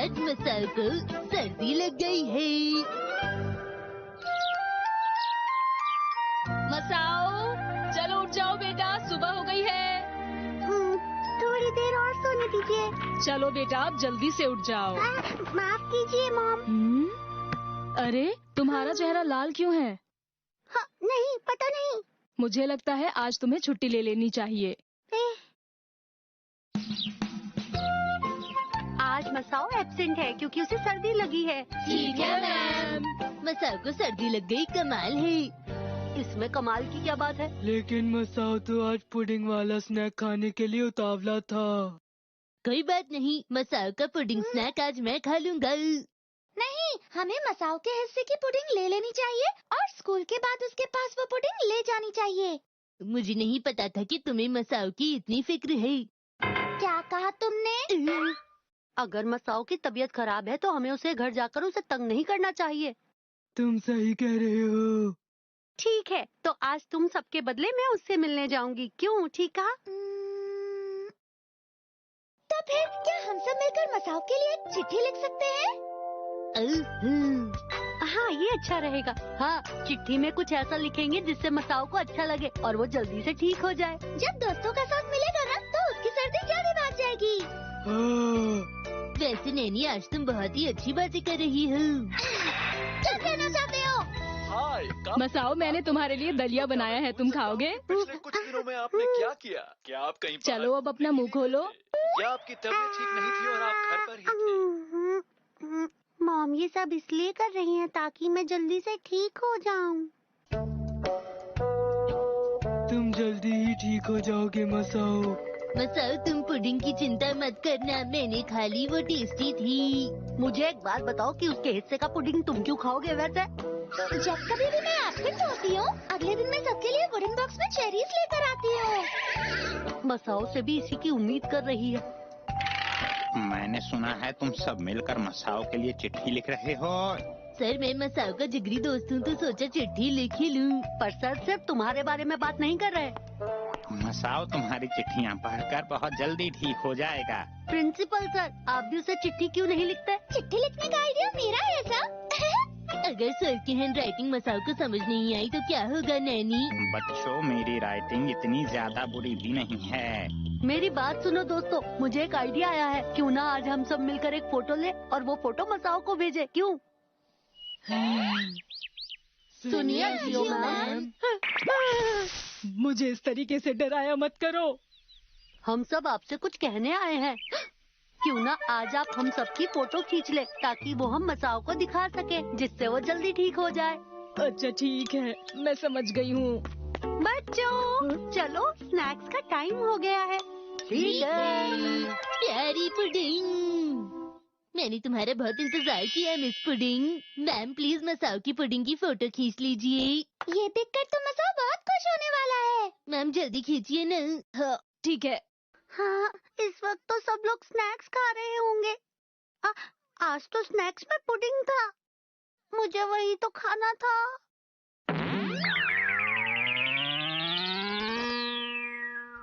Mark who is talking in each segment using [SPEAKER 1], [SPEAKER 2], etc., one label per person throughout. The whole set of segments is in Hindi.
[SPEAKER 1] आज मसाओ को सर्दी लग गई है।
[SPEAKER 2] मसाओ, चलो उठ जाओ बेटा, सुबह हो गई है।
[SPEAKER 3] थोड़ी देर और सोने दीजिए।
[SPEAKER 2] चलो बेटा, अब जल्दी से उठ जाओ।
[SPEAKER 3] माफ कीजिए मॉम।
[SPEAKER 2] अरे, तुम्हारा चेहरा लाल क्यों है?
[SPEAKER 3] हाँ, नहीं, पता नहीं।
[SPEAKER 2] मुझे लगता है आज तुम्हें छुट्टी ले लेनी चाहिए।
[SPEAKER 3] आज मसाओ एब्सेंट है क्योंकि उसे सर्दी लगी है।
[SPEAKER 1] ठीक है मैम। मसाओ को सर्दी लग गई, कमाल है।
[SPEAKER 3] इसमें कमाल की क्या बात है?
[SPEAKER 4] लेकिन मसाओ तो आज पुडिंग वाला स्नैक खाने के लिए उतावला था।
[SPEAKER 1] कोई बात नहीं, मसाओ का पुडिंग स्नैक आज मैं खा लूंगा।
[SPEAKER 3] नहीं, हमें मसाओ के हिस्से की पुडिंग ले लेनी चाहिए और स्कूल के बाद उसके पास वो पुडिंग ले जानी चाहिए।
[SPEAKER 1] मुझे नहीं पता था कि तुम्हें मसाओ की इतनी फिक्र है।
[SPEAKER 3] क्या कहा तुमने? अगर मसाओ की तबीयत खराब है तो हमें उसे घर जाकर उसे तंग नहीं करना चाहिए।
[SPEAKER 4] तुम सही कह रहे हो।
[SPEAKER 3] ठीक है, तो आज तुम सबके बदले मैं उससे मिलने जाऊंगी। क्यों, ठीक कहा? तो फिर क्या हम सब मिलकर मसाओ के लिए एक चिट्ठी लिख सकते हैं? हाँ, ये अच्छा रहेगा। हाँ, चिट्ठी में कुछ ऐसा लिखेंगे जिससे मसाओ को अच्छा लगे और वो जल्दी से ठीक हो जाए। जब दोस्तों का साथ मिलेगा ना, तो उसकी सर्दी जल्दी भाग जाएगी।
[SPEAKER 1] वैसे नैनी, आज तुम बहुत ही अच्छी बातें कर रही हो।
[SPEAKER 3] क्या कहना चाहते हो?
[SPEAKER 2] मसाओ, मैंने तुम्हारे लिए दलिया बनाया है, तुम खाओगे?
[SPEAKER 5] पिछले कुछ दिनों में आपने क्या किया? क्या आप कहीं
[SPEAKER 2] चलो अब अपना मुंह खोलो।
[SPEAKER 5] या आपकी तबीयत ठीक नहीं थी और आप घर पर ही थे?
[SPEAKER 3] मॉम ये सब इसलिए कर रही हैं ताकि मैं जल्दी से ठीक हो जाऊं।
[SPEAKER 4] तुम जल्दी ही ठीक हो जाओगे मसाओ।
[SPEAKER 1] मसाओ, तुम पुडिंग की चिंता मत करना, मैंने खा ली, वो टेस्टी थी।
[SPEAKER 3] मुझे एक बात बताओ कि उसके हिस्से का पुडिंग तुम क्यों खाओगे वैसे? जब कभी भी मैं एब्सेंट होती हूँ, अगले दिन मैं सबके लिए वुडन बॉक्स में चेरीज लेकर आती हूँ। मसाओ से भी इसी की उम्मीद कर रही है।
[SPEAKER 6] मैंने सुना है तुम सब मिलकर मसाओ के लिए चिट्ठी लिख रहे हो।
[SPEAKER 1] सर, मैं मसाओ का जिगरी दोस्त हूँ तो सोचा चिट्ठी लिख ही लूँ।
[SPEAKER 3] पर सर सिर्फ तुम्हारे बारे में बात नहीं कर रहे।
[SPEAKER 6] मसाओ तुम्हारी चिट्ठियाँ पढ़कर बहुत जल्दी ठीक हो जाएगा।
[SPEAKER 3] प्रिंसिपल सर, आप भी उसे चिट्ठी क्यों नहीं लिखते? चिट्ठी लिखने का आइडिया मेरा है सर।
[SPEAKER 1] अगर सर की हैंड राइटिंग मसाओ को समझ नहीं आई तो क्या होगा नैनी?
[SPEAKER 6] बच्चों, मेरी राइटिंग इतनी ज्यादा बुरी भी नहीं है।
[SPEAKER 3] मेरी बात सुनो दोस्तों, मुझे एक आइडिया आया है। क्यों ना आज हम सब मिलकर एक फोटो ले और वो फोटो मसाओ को भेजे, क्यों?
[SPEAKER 1] सुनिए जियो मैम।
[SPEAKER 2] मुझे इस तरीके से डराया मत करो।
[SPEAKER 3] हम सब आपसे कुछ कहने आए हैं। क्यों ना आज आप हम सब की फोटो खींच ले ताकि वो हम मसाओ को दिखा सके, जिससे वो जल्दी ठीक हो जाए।
[SPEAKER 2] अच्छा ठीक है, मैं समझ गई हूँ।
[SPEAKER 3] बच्चों, चलो स्नैक्स का टाइम हो गया है। ठीक है।
[SPEAKER 1] प्यारी पुडिंग, मैंने तुम्हारा बहुत इंतजार किया मिस पुडिंग। मैम प्लीज मसाओ की पुडिंग की फोटो खींच लीजिए।
[SPEAKER 3] ये देखकर तो मसाओ बहुत खुश होने वाला है।
[SPEAKER 1] मैम जल्दी खींचिए न।
[SPEAKER 2] हाँ, ठीक है।
[SPEAKER 3] हाँ, इस वक्त तो सब लोग स्नैक्स खा रहे होंगे। आज तो स्नैक्स में पुडिंग था, मुझे वही तो खाना था।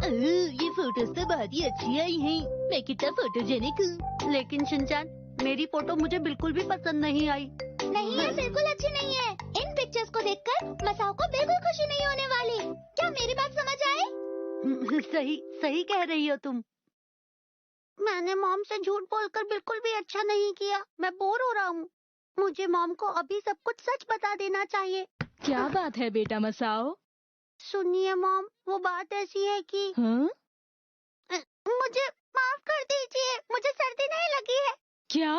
[SPEAKER 1] ये फोटोज तो बहुत ही अच्छी आई हैं। मैं कितना फोटोजेनिक हूँ।
[SPEAKER 3] लेकिन शिनचैन, मेरी फोटो मुझे बिल्कुल भी पसंद नहीं आई। नहीं, ये बिल्कुल अच्छी नहीं है। इन पिक्चर्स को देखकर मसाओ को बिल्कुल खुशी नहीं होने वाली। क्या मेरी बात समझ आए? सही कह रही हो तुम। मैंने मॉम से झूठ बोलकर बिल्कुल भी अच्छा नहीं किया। मैं बोर हो रहा हूँ। मुझे मॉम को अभी सब कुछ सच बता देना चाहिए।
[SPEAKER 2] क्या बात है बेटा मसाओ?
[SPEAKER 3] सुनिए मॉम, वो बात ऐसी है कि
[SPEAKER 2] हाँ?
[SPEAKER 3] मुझे माफ कर दीजिए, मुझे सर्दी नहीं लगी है।
[SPEAKER 2] क्या?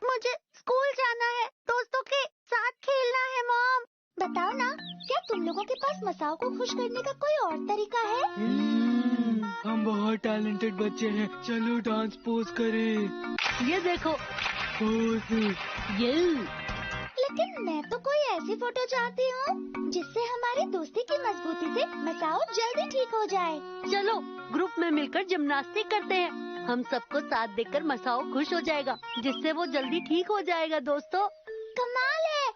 [SPEAKER 3] मुझे स्कूल जाना है, दोस्तों के साथ खेलना है। मॉम बताओ ना, क्या तुम लोगों के पास मसाओ को खुश करने का कोई और तरीका है?
[SPEAKER 4] हम बहुत टैलेंटेड बच्चे हैं, चलो डांस पोज करें।
[SPEAKER 3] ये देखो।
[SPEAKER 4] पोज।
[SPEAKER 1] ये
[SPEAKER 3] लेकिन मैं तो कोई ऐसी फोटो चाहती हूँ जिससे हमारी दोस्ती की मजबूती से मसाओ जल्दी ठीक हो जाए। चलो ग्रुप में मिलकर जिम्नास्टिक करते हैं। हम सबको साथ देखकर मसाओ खुश हो जाएगा, जिससे वो जल्दी ठीक हो जाएगा। दोस्तों, कमाल है।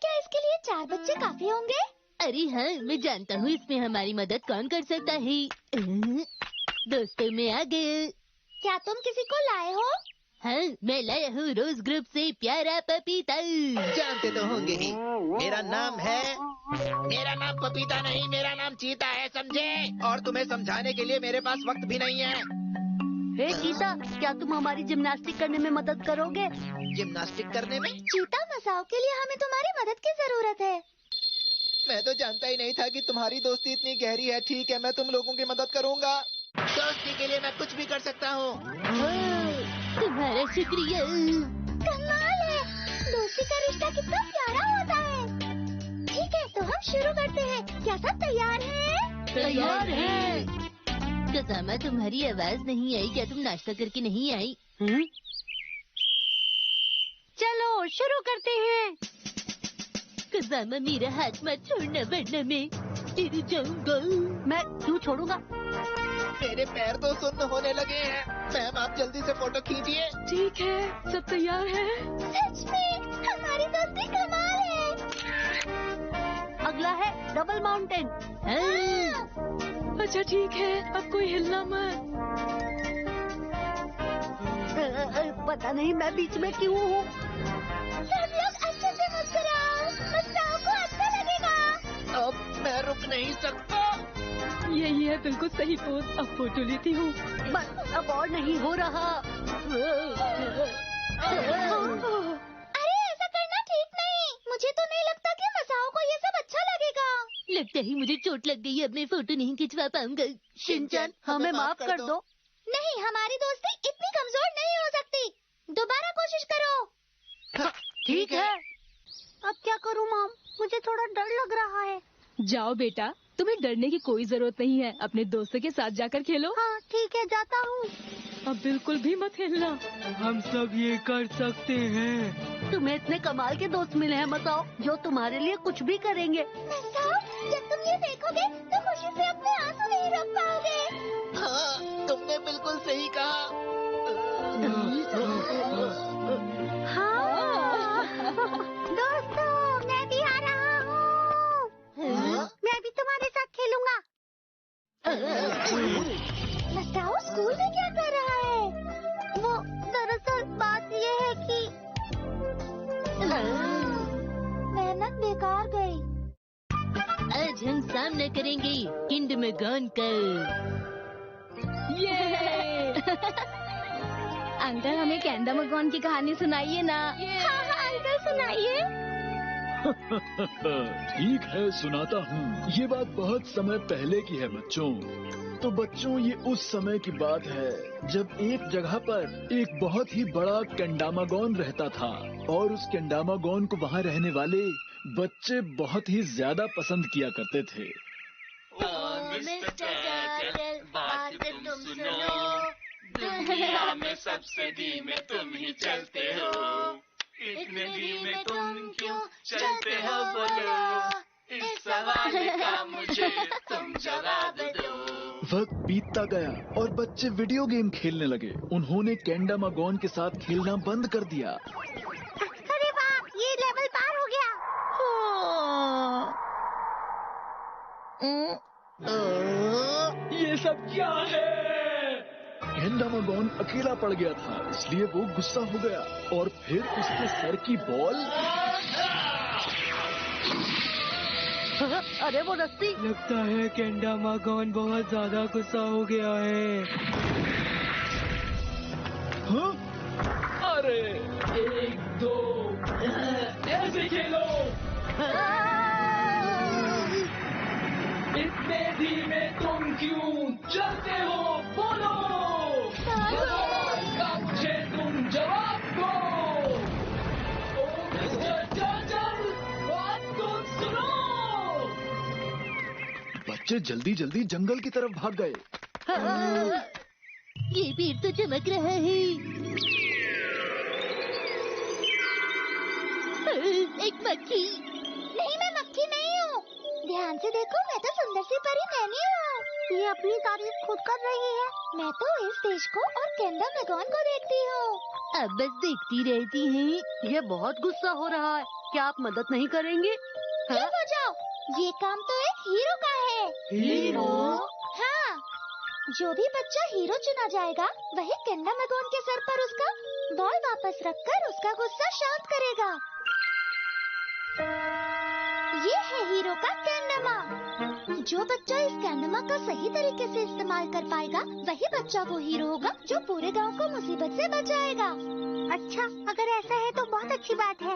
[SPEAKER 3] क्या इसके लिए 4 बच्चे काफी होंगे?
[SPEAKER 1] अरे हाँ, मैं जानता हूँ इसमें हमारी मदद कौन कर सकता है। दोस्तों में आ गए।
[SPEAKER 3] क्या तुम किसी को लाए हो?
[SPEAKER 1] हाँ, मैं लाया हूँ रोज ग्रुप से प्यारा पपीता।
[SPEAKER 7] जानते तो होंगे ही, मेरा नाम पपीता नहीं, मेरा नाम चीता है, समझे? और तुम्हें समझाने के लिए मेरे पास वक्त भी नहीं है।
[SPEAKER 3] हे चीता, क्या तुम हमारी जिम्नास्टिक करने में मदद करोगे?
[SPEAKER 7] जिम्नास्टिक करने में?
[SPEAKER 3] चीता, मसाओ के लिए हमें तुम्हारी मदद की जरूरत है।
[SPEAKER 7] मैं तो जानता ही नहीं था कि तुम्हारी दोस्ती इतनी गहरी है। ठीक है, मैं तुम लोगों की मदद करूंगा। दोस्ती के लिए मैं कुछ भी कर सकता हूँ।
[SPEAKER 1] तुम्हारा शुक्रिया।
[SPEAKER 3] कमाल है, दोस्ती का रिश्ता कितना प्यारा होता है। ठीक है, तो हम शुरू करते हैं। क्या सब तैयार हैं?
[SPEAKER 1] तैयार है। कसामा, तुम्हारी आवाज नहीं आई। क्या तुम नाश्ता करके नहीं आई?
[SPEAKER 3] चलो शुरू करते हैं।
[SPEAKER 1] कसामा, मेरा हाथ मत छोड़ना वरना मैं गिर जाऊंगा।
[SPEAKER 3] मैं क्यों छोड़ूंगा?
[SPEAKER 7] मेरे पैर तो सुन्न होने लगे हैं। मैम, आप जल्दी से फोटो खींचिए।
[SPEAKER 2] ठीक है, सब तैयार है।
[SPEAKER 3] सच में हमारी दोस्ती कमाल है। अगला है डबल माउंटेन।
[SPEAKER 2] अच्छा ठीक है, अब कोई हिलना मत।
[SPEAKER 3] पता नहीं मैं बीच में क्यों हूँ। सब लोग अच्छे से मुस्कुराओ, मसाओ को अच्छा लगेगा।
[SPEAKER 7] अब मैं रुक नहीं सकता।
[SPEAKER 2] यही है बिल्कुल सही पोज। अब फोटो लेती हूँ।
[SPEAKER 3] बस अब और नहीं हो रहा। अरे ऐसा करना ठीक नहीं। मुझे तो नहीं लगता कि मसाओ को ये सब अच्छा लगेगा।
[SPEAKER 1] लगता है मुझे चोट लग गई है। अब मैं फोटो नहीं खिंचवा पाऊंगा।
[SPEAKER 3] शिनचैन, हमें माफ कर दो। नहीं, हमारी दोस्ती इतनी कमजोर नहीं हो सकती। दोबारा कोशिश करो।
[SPEAKER 7] ठीक है।
[SPEAKER 3] अब क्या करूँ मॉम? मुझे थोड़ा डर लग रहा है।
[SPEAKER 2] जाओ बेटा, तुम्हें डरने की कोई जरूरत नहीं है। अपने दोस्तों के साथ जाकर खेलो।
[SPEAKER 3] हाँ ठीक है, जाता हूँ।
[SPEAKER 2] अब बिल्कुल भी मत हिलना।
[SPEAKER 4] हम सब ये कर सकते हैं।
[SPEAKER 3] तुम्हें इतने कमाल के दोस्त मिले हैं मसाओ, जो तुम्हारे लिए कुछ भी करेंगे। मसाओ, जब तुम ये देखोगे तो खुशी से अपने आंसू नहीं रोक पाओगे।
[SPEAKER 7] हाँ, तुमने बिल्कुल सही कहा।
[SPEAKER 3] हाँ दोस्तों, मैं भी आ रहा हूँ। मैं भी तुम्हारे साथ खेलूंगा। मसाओ स्कूल में क्या कर रहा है? वो दरअसल बात ये है कि मेहनत बेकार गई।
[SPEAKER 1] आज हम सामना करेंगे किंडरमैगन का।
[SPEAKER 2] ये अंकल, हमें किंडरमैगन की कहानी सुनाइए ना।
[SPEAKER 3] हाँ अंकल, सुनाइए।
[SPEAKER 8] ठीक है, सुनाता हूँ। ये बात बहुत समय पहले की है बच्चों। तो बच्चों, ये उस समय की बात है जब एक जगह पर एक बहुत ही बड़ा केंडामागोन रहता था, और उस केंडामागोन को वहाँ रहने वाले बच्चे बहुत ही ज्यादा पसंद किया करते थे।
[SPEAKER 1] मिस्टर टर्टल, बात तुम सुनो।
[SPEAKER 5] दुनिया में सबसे धीमे तुम ही चलते हो। इतने धीमे तुम क्यों चलते हो, बोलो। इस सवाल का मुझे तुम जवाब दो।
[SPEAKER 8] वक्त बीतता गया और बच्चे वीडियो गेम खेलने लगे। उन्होंने केंडामागोन के साथ खेलना बंद कर दिया।
[SPEAKER 3] अरे वाह, ये लेवल पार हो गया।
[SPEAKER 8] ये सब क्या है? केंडामागोन अकेला पड़ गया था, इसलिए वो गुस्सा हो गया और फिर उसके सर की बॉल।
[SPEAKER 3] अरे वो रस्सी।
[SPEAKER 4] लगता है केंडामागोन बहुत ज्यादा गुस्सा हो गया है।
[SPEAKER 8] हाँ? अरे 1, 2 ऐसे खेलो। इतने धीमे तुम क्यों चलते हो, बोलो। का मुझे तुम जवाब दो। ओ मिस्टर टर्टल, बात तो सुनो। बच्चे जल्दी जल्दी जंगल की तरफ भाग गए।
[SPEAKER 1] ये पेड़ तो चमक रहा है। एक मक्खी।
[SPEAKER 3] नहीं, मैं मक्खी नहीं हूँ। ध्यान से देखो, मैं तो सुंदर सी परी नैनी हूँ। ये अपनी तारीफ खुद कर रही है। मैं तो इस देश को और केंडामागोन को देखती हूँ।
[SPEAKER 1] अब बस देखती रहती हैं।
[SPEAKER 3] ये बहुत गुस्सा हो रहा है। क्या आप मदद नहीं करेंगे? चुप हो जाओ, ये काम तो एक हीरो का है।
[SPEAKER 4] हीरो?
[SPEAKER 3] हाँ, जो भी बच्चा हीरो चुना जाएगा, वही केंडामागोन के सर पर उसका वापस रखकर उसका गुस्सा शांत करेगा। ये है हीरो का कैंडमा। जो बच्चा इस कैंडमा का सही तरीके से इस्तेमाल कर पाएगा वही बच्चा वो हीरो होगा जो पूरे गांव को मुसीबत से बचाएगा। अच्छा, अगर ऐसा है तो बहुत अच्छी बात है।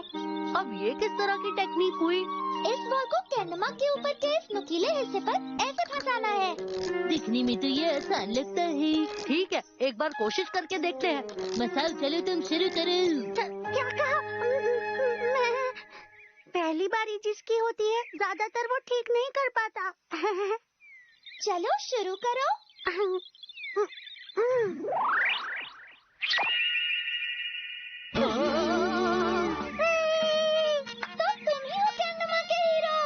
[SPEAKER 2] अब ये किस तरह की टेक्निक हुई?
[SPEAKER 3] इस बॉल को कैंडमा के ऊपर के इस नुकीले हिस्से पर ऐसे फंसाना है।
[SPEAKER 1] दिखने में तो ये आसान लगता है।
[SPEAKER 2] ठीक है, एक बार कोशिश करके देखते हैं।
[SPEAKER 1] मसाओ चलो तुम शुरू करो।
[SPEAKER 3] क्या कहा? पहली बारी जिसकी होती है ज्यादातर वो ठीक नहीं कर पाता। चलो शुरू करो। तो तुम ही हो कैंडमा के हीरो।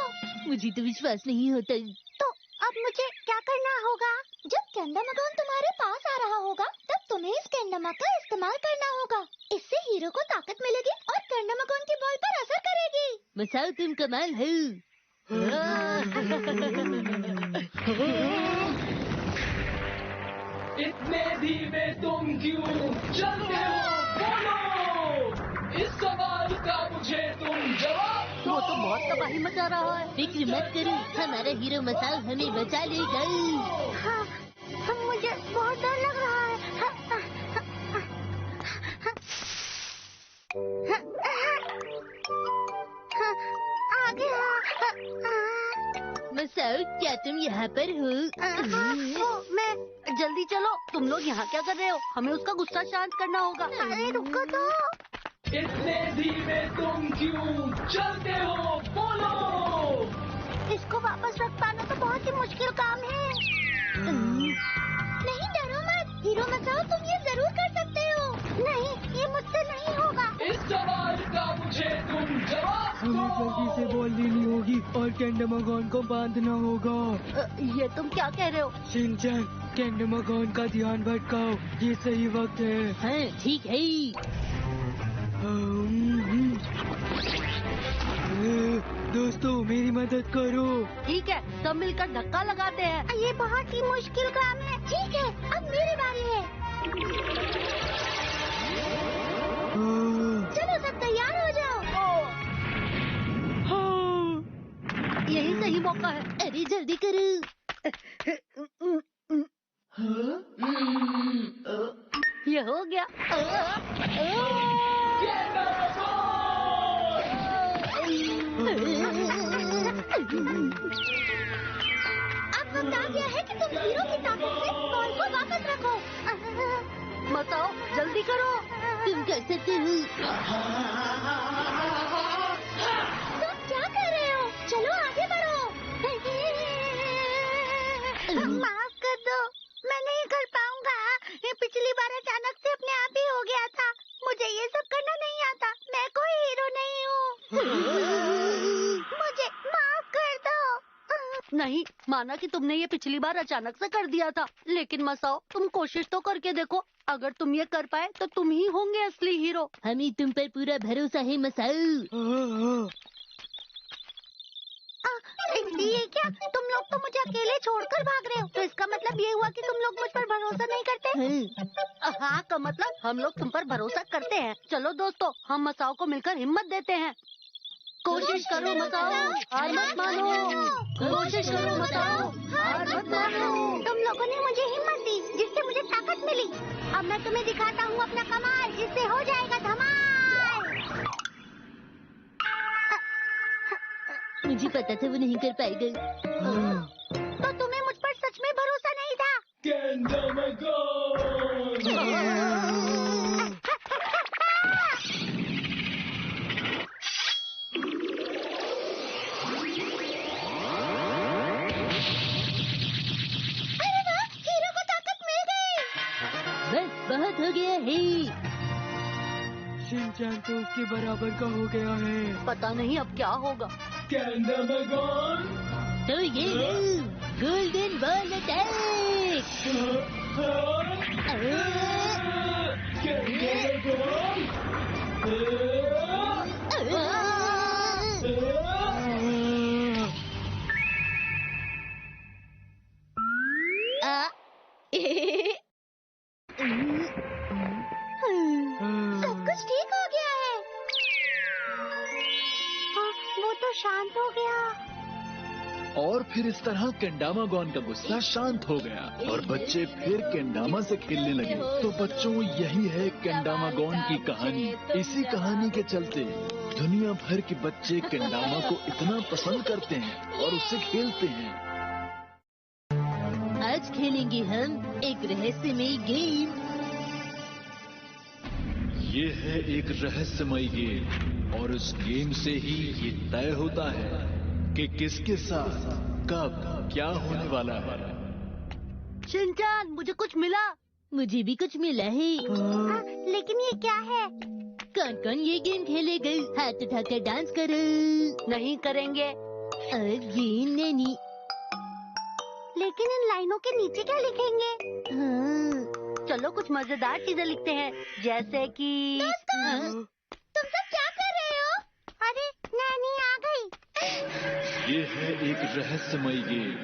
[SPEAKER 1] मुझे तो विश्वास नहीं होता।
[SPEAKER 3] तो अब मुझे क्या करना होगा? जब कैंडामागोन तुम्हारे पास आ रहा होगा तब तुम्हें इस कैंडामा का इस्तेमाल करना होगा। इससे हीरो को ताकत मिलेगी और कैंडामागोन की बॉल पर असर करेगी।
[SPEAKER 1] मसाओ तुम कमाल हो।
[SPEAKER 4] इतने धीमे तुम क्यों चलते हो? बोलो, इस सवाल का मुझे तुम जवाब दो।
[SPEAKER 2] वो तो बहुत तबाही मचा रहा है।
[SPEAKER 1] फिक्र मत करो, हमारा हीरो मसाओ हमें बचा लेगा।
[SPEAKER 3] हाँ, मुझे बहुत डर लग रहा है। आगे
[SPEAKER 1] मसाओ क्या तुम यहाँ पर हो?
[SPEAKER 2] मैं जल्दी चलो। तुम लोग यहाँ क्या कर रहे हो? हमें उसका गुस्सा शांत करना होगा।
[SPEAKER 3] अरे रुको तो।
[SPEAKER 4] इतने धीमे तुम क्यों चलते हो? बोलो।
[SPEAKER 3] इसको वापस रख पाना तो बहुत ही मुश्किल काम है। नहीं डरो मत, हीरो मसाओ तुम ये जरूर कर सकते हो। नहीं, ये मुझसे नहीं होगा।
[SPEAKER 4] इस सवाल का मुझे तुम जवाब दो। हमें जल्दी से बॉल लेनी होगी और कैंडामागोन को बांधना होगा।
[SPEAKER 2] ये तुम क्या कह रहे हो?
[SPEAKER 4] शिनचैन, कैंडामागोन का ध्यान भटकाओ, ये सही वक्त है।
[SPEAKER 1] हाँ ठीक है।
[SPEAKER 4] दोस्तों मेरी मदद करो।
[SPEAKER 2] ठीक है, सब मिलकर धक्का लगाते हैं।
[SPEAKER 3] ये बहुत ही मुश्किल काम है। ठीक है, अब मेरी बारी है। चलो सब तैयार हो जाओ।
[SPEAKER 2] यही सही मौका है।
[SPEAKER 1] अरे जल्दी करो।
[SPEAKER 2] ये हो गया।
[SPEAKER 3] अब वक्त आ गया है कि तुम हीरो की ताकत से बॉल को वापस रखो।
[SPEAKER 2] बताओ, जल्दी करो।
[SPEAKER 1] तुम कर सकते हो।
[SPEAKER 3] तुम क्या कर रहे हो? चलो आगे बढ़ो। माफ कर दो, मैं नहीं कर पाऊंगा। ये पिछली बार अचानक से अपने आप ही हो गया था। मुझे ये सब करना नहीं आता। मैं कोई हीरो नहीं हूँ। मुझे माफ कर दो।
[SPEAKER 2] नहीं, माना कि तुमने ये पिछली बार अचानक से कर दिया था, लेकिन मसाओ तुम कोशिश तो करके देखो। अगर तुम ये कर पाए तो तुम ही होंगे असली हीरो।
[SPEAKER 1] हमें तुम पर पूरा भरोसा है मसाओ।
[SPEAKER 3] ये क्या? तुम लोग तो मुझे अकेले छोड़कर भाग रहे हो। तो इसका मतलब ये हुआ कि तुम लोग मुझ पर भरोसा नहीं करते।
[SPEAKER 2] हाँ का मतलब हम लोग तुम पर भरोसा करते हैं। चलो दोस्तों, हम मसाओ को मिलकर हिम्मत देते हैं। कोशिश करो मसाओ, हार मत मानो। कोशिश करो मसाओ, हार मत मानो।
[SPEAKER 3] तुम लोगों ने मुझे हिम्मत दी जिससे मुझे ताकत मिली। अब मैं तुम्हें दिखाता हूँ अपना कमाल, जिससे हो जाएगा धमाल।
[SPEAKER 1] मुझे पता था वो नहीं कर पाएगा।
[SPEAKER 3] तो तुम्हें मुझ पर सच में भरोसा नहीं था? अरे वाह, हीरो को ताकत मिल गई।
[SPEAKER 1] बस बहुत हो गया है।
[SPEAKER 4] शिनचैन तो उसके बराबर का हो गया है।
[SPEAKER 2] पता नहीं अब क्या होगा।
[SPEAKER 4] कैंडामागोन,
[SPEAKER 1] तो ये लो, गोल्डन बॉल अटैक।
[SPEAKER 3] सब कुछ शांत हो गया।
[SPEAKER 8] और फिर इस तरह केंडामागॉन का गुस्सा शांत हो गया और बच्चे फिर केंडामा से खेलने लगे। तो बच्चों, यही है केंडामागॉन की कहानी। इसी कहानी के चलते दुनिया भर के बच्चे केंडामा को इतना पसंद करते हैं और उससे खेलते हैं।
[SPEAKER 1] आज खेलेंगे हम एक रहस्यमयी गेम।
[SPEAKER 8] ये है एक रहस्यमय गेम और उस गेम से ही ये तय होता है कि किसके साथ कब क्या होने वाला है।
[SPEAKER 2] शिनचैन, मुझे कुछ मिला।
[SPEAKER 1] मुझे भी कुछ मिला है।
[SPEAKER 3] लेकिन ये क्या है?
[SPEAKER 1] कौन कौन ये गेम खेलेगा? हाथ उठाकर डांस करो।
[SPEAKER 2] नहीं करेंगे।
[SPEAKER 1] ये नैनी।
[SPEAKER 3] लेकिन इन लाइनों के नीचे क्या लिखेंगे?
[SPEAKER 1] हाँ।
[SPEAKER 2] चलो कुछ मजेदार चीजें लिखते हैं, जैसे कि
[SPEAKER 3] तुम सब क्या कर रहे हो? अरे नैनी आ गई।
[SPEAKER 8] ये है एक रहस्यमय गेम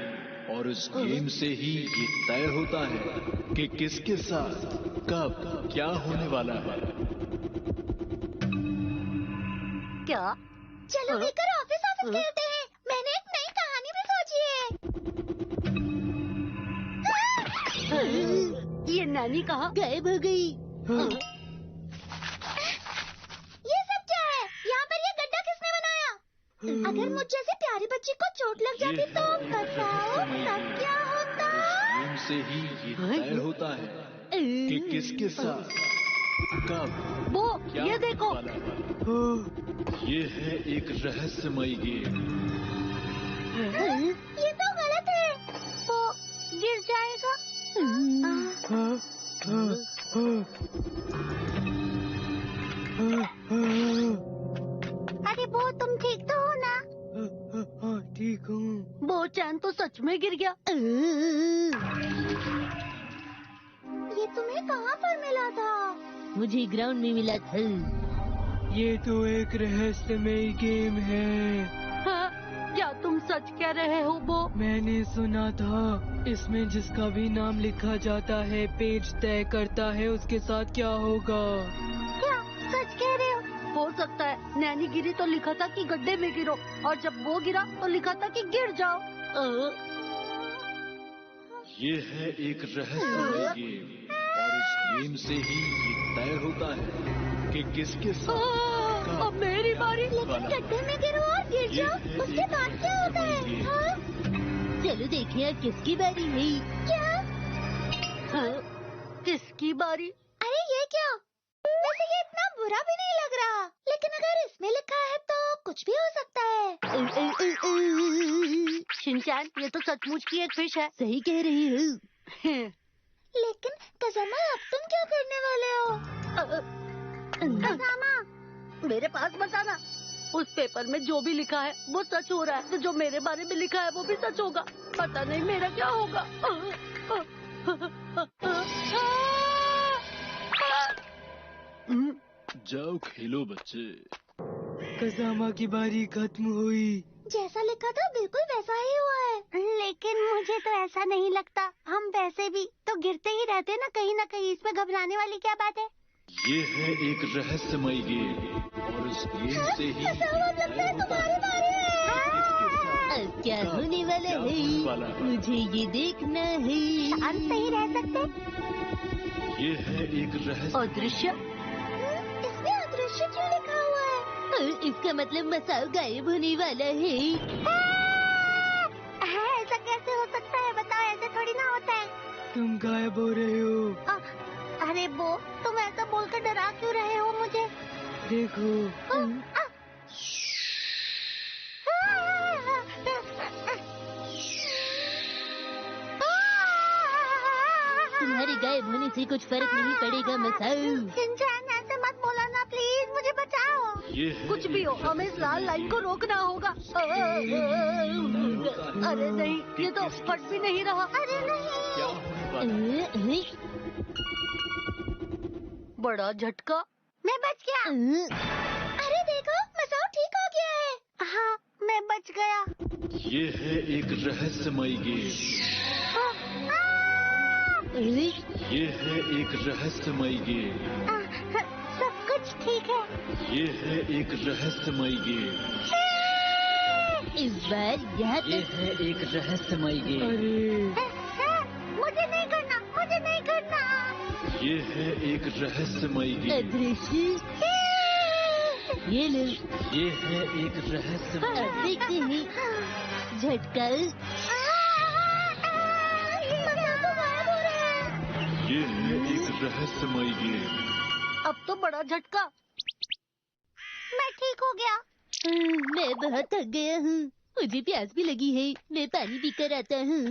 [SPEAKER 8] और उस गेम से ही ये तय होता है कि किसके साथ कब क्या होने वाला है।
[SPEAKER 2] क्या?
[SPEAKER 3] चलो मिलकर ऑफिस खेलते हैं। मैंने एक नई कहानी भी सोची है।
[SPEAKER 2] ये नैनी कहाँ
[SPEAKER 1] गायब हो गई?
[SPEAKER 3] ये सब क्या है? यहाँ पर ये गड्ढा किसने बनाया? अगर मुझ जैसे प्यारी बच्ची को चोट लग जाती तो बताओ तब क्या होता?
[SPEAKER 8] गेम से ही ये तय होता है कि किसके साथ कब
[SPEAKER 2] वो
[SPEAKER 8] क्या
[SPEAKER 2] ये देखो।
[SPEAKER 8] होने वाला है। ये है एक रहस्यमय गेम।
[SPEAKER 3] ये तो गलत है। वो गिर जाएगा। अरे वो तुम ठीक तो हो ना?
[SPEAKER 2] ठीक हूँ। वो चैन तो सच में गिर गया।
[SPEAKER 3] ये तुम्हें कहाँ पर मिला था?
[SPEAKER 1] मुझे ग्राउंड में मिला था।
[SPEAKER 9] ये तो एक रहस्यमय गेम है।
[SPEAKER 2] हाँ, क्या तुम सच कह रहे हो? वो
[SPEAKER 9] मैंने सुना था इसमें जिसका भी नाम लिखा जाता है पेज तय करता है उसके साथ क्या होगा।
[SPEAKER 3] क्या सच कह रहे हो?
[SPEAKER 2] हो सकता है नैनी गिरी तो लिखा था कि गड्ढे में गिरो, और जब वो गिरा तो लिखा था कि गिर जाओ।
[SPEAKER 8] ये है एक रहस्यमय गेम और इस गेम से ही ये तय होता है कि किसके साथ
[SPEAKER 2] अब मेरी बारी।
[SPEAKER 3] लेकिन गड्ढे में गिरो और गिर जाओ, उसके बाद क्या होता है? हाँ?
[SPEAKER 1] चलो देखिए अब किसकी बारी है।
[SPEAKER 2] हाँ, किसकी बारी?
[SPEAKER 3] अरे ये क्या? वैसे ये इतना बुरा भी नहीं लग रहा, लेकिन अगर इसमें लिखा है तो कुछ भी हो सकता है।
[SPEAKER 2] शिनचैन, ये तो सचमुच की एक फिश है।
[SPEAKER 1] सही कह रही हूँ।
[SPEAKER 3] लेकिन कज़ामा, अब तुम क्या करने वाले हो? कज़ामा,
[SPEAKER 2] मेरे पास बताना। उस पेपर में जो भी लिखा है वो सच हो रहा है, तो जो मेरे बारे में लिखा है वो भी सच होगा। पता नहीं मेरा क्या होगा।
[SPEAKER 8] जाओ खेलो बच्चे।
[SPEAKER 9] कज़ामा की बारी खत्म हुई।
[SPEAKER 3] जैसा लिखा था बिल्कुल वैसा ही हुआ है। लेकिन मुझे तो ऐसा नहीं लगता। हम वैसे भी तो गिरते ही रहते ना कहीं। इसमें घबराने वाली क्या बात है?
[SPEAKER 8] ये है एक रहस्यमय गेम और इस गेम से ही
[SPEAKER 3] तुम्हारी बारी है।
[SPEAKER 1] अब क्या होने वाला है? मुझे ये देखना है।
[SPEAKER 3] शांत नहीं रह सकते?
[SPEAKER 8] ये है एक रहस्य।
[SPEAKER 2] अदृश्य?
[SPEAKER 3] इसमें अदृश्य क्यों लिखा हुआ है?
[SPEAKER 1] इसका मतलब मसाओ गायब होने वाला है।
[SPEAKER 3] ऐसा कैसे हो सकता है? बताओ, ऐसे थोड़ी ना होता है।
[SPEAKER 9] तुम गायब हो रहे हो।
[SPEAKER 3] अरे वो, तुम ऐसा बोलकर डरा क्यों रहे हो मुझे?
[SPEAKER 9] देखो।
[SPEAKER 1] तुम्हारे गायब होने से कुछ फर्क नहीं पड़ेगा मसाओ।
[SPEAKER 3] शिनचैन, ऐसे मत बोला ना प्लीज, मुझे बचाओ।
[SPEAKER 2] कुछ भी हो, हमें इस लाल लाइन को रोकना होगा। अरे नहीं, ये तो फट भी नहीं रहा।
[SPEAKER 3] अरे नहीं।
[SPEAKER 2] बड़ा झटका।
[SPEAKER 3] मैं बच गया। अरे देखो, मसाओ ठीक हो गया है। हाँ, मैं बच गया।
[SPEAKER 8] ये है एक रहस्यमय गेम। ये है एक रहस्यमय गेम।
[SPEAKER 3] सब कुछ ठीक है।
[SPEAKER 8] ये है एक रहस्यमय गेम।
[SPEAKER 1] इस बार यहाँ
[SPEAKER 8] ये है एक रहस्यमय गेम।
[SPEAKER 9] अरे
[SPEAKER 3] मुझे नहीं करना, मुझे नहीं करना।
[SPEAKER 8] ये है एक रहस्यमय गेम।
[SPEAKER 1] अदृश्य ये लो।
[SPEAKER 8] ये है एक रहस्यमय गेम।
[SPEAKER 1] देखते हैं झटका।
[SPEAKER 3] मसाओ तो गायब हो रहे हैं।
[SPEAKER 8] ये है एक रहस्यमय गेम।
[SPEAKER 2] अब तो बड़ा झटका।
[SPEAKER 3] मैं ठीक हो गया।
[SPEAKER 1] मैं बहुत थक गया हूँ, मुझे प्यास भी लगी है, मैं पानी पीकर आता हूँ।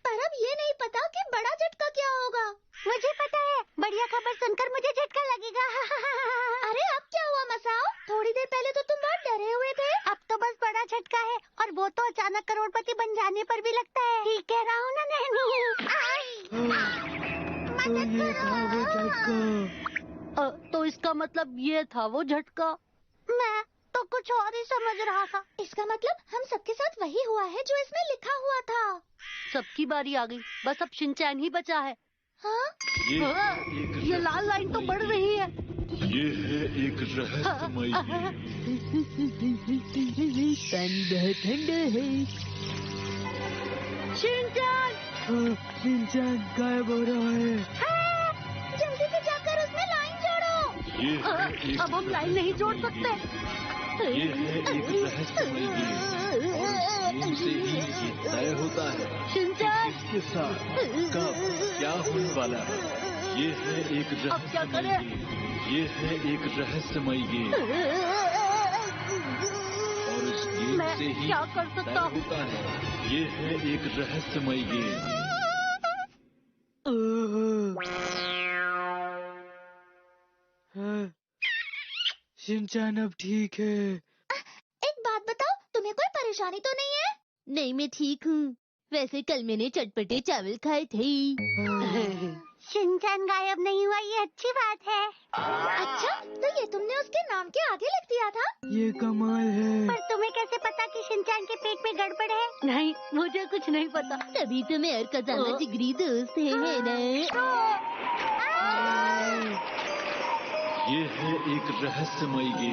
[SPEAKER 3] पर अब ये नहीं पता कि बड़ा झटका क्या होगा। मुझे पता है, बढ़िया खबर सुनकर मुझे झटका लगेगा। अरे अब क्या हुआ मसाओ? थोड़ी देर पहले तो तुम बहुत डरे हुए थे। अब तो बस बड़ा झटका है, और वो तो अचानक करोड़पति बन जाने पर भी लगता है। ठीक कह रहा हूँ ना नैनी? मदद
[SPEAKER 9] ये था वो झटका।
[SPEAKER 2] तो इसका मतलब ये था वो झटका।
[SPEAKER 3] मैं तो कुछ और ही समझ रहा था। इसका मतलब हम सबके साथ वही हुआ है जो इसमें लिखा हुआ था।
[SPEAKER 2] सबकी बारी आ गई, बस अब शिनचैन ही बचा है।
[SPEAKER 3] हाँ?
[SPEAKER 2] ये लाल लाइन तो बढ़ रही है।
[SPEAKER 8] ये है एक रहस्यमय गेम।
[SPEAKER 1] पानी बहुत ठंडा है।
[SPEAKER 2] शिनचैन!
[SPEAKER 9] शिनचैन गायब हो रहा है।
[SPEAKER 3] हाँ, जल्दी से जाकर उसमें लाइन जोड़ो।
[SPEAKER 8] ये है एक
[SPEAKER 2] अब हम लाइन नहीं जोड़ सकते।
[SPEAKER 8] ये है एक रहस्यमय गेम, और इस गेम से ही ये तय होता है
[SPEAKER 2] शिनचैन!
[SPEAKER 8] किसके साथ कब क्या होने वाला है। ये है एक
[SPEAKER 2] अब क्या
[SPEAKER 8] रहस्यमय
[SPEAKER 2] करें?
[SPEAKER 8] गेम। ये है एक रहस्यमय गेम, और इस गेम
[SPEAKER 2] मैं
[SPEAKER 8] से ही
[SPEAKER 2] क्या कर
[SPEAKER 8] तय
[SPEAKER 2] सकता हूँ?
[SPEAKER 8] होता है। ये है एक रहस्यमय गेम।
[SPEAKER 9] शिनचैन अब ठीक है।
[SPEAKER 3] एक बात बताओ, तुम्हें कोई परेशानी तो नहीं है?
[SPEAKER 1] नहीं, मैं ठीक हूँ। वैसे कल मैंने चटपटे चावल खाए थे।
[SPEAKER 3] शिनचैन गायब नहीं हुआ, ये अच्छी बात है। अच्छा, तो ये तुमने उसके नाम के आगे लिख दिया था?
[SPEAKER 9] ये कमाल है।
[SPEAKER 3] पर तुम्हें कैसे पता कि शिनचैन के पेट में गड़बड़ है?
[SPEAKER 2] नहीं, मुझे कुछ नहीं पता।
[SPEAKER 1] तभी तो मैं और खजाना जिगरी दोस्त है ना।
[SPEAKER 8] ये है एक रहस्यमय गेम।